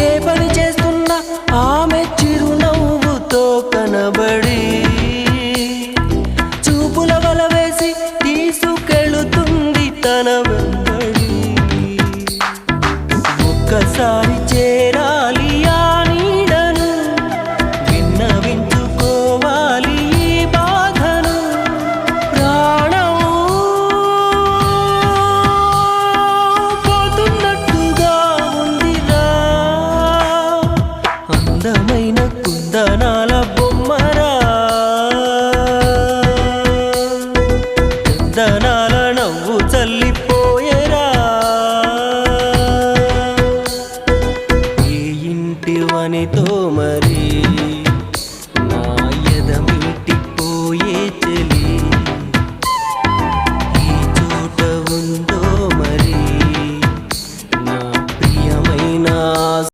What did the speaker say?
ఏ పని చేస్తున్నా ఆమె చిరునవ్వుతో కనబడి చూపుల వల వేసి తీసుకెళుతుంది తన వెంబడి. ఒక్కసారి చేరాలి ఆ నీడను, విన్నవించుకోవాలి ఈ బాధను. ప్రాణం పోతున్నట్టుగా ఉందిరా, అందమైన కుందనాల బొమ్మరా, కుందనాల నవ్వు చల్లిపోయేరా. ఏ ఇంటి వనితో మరి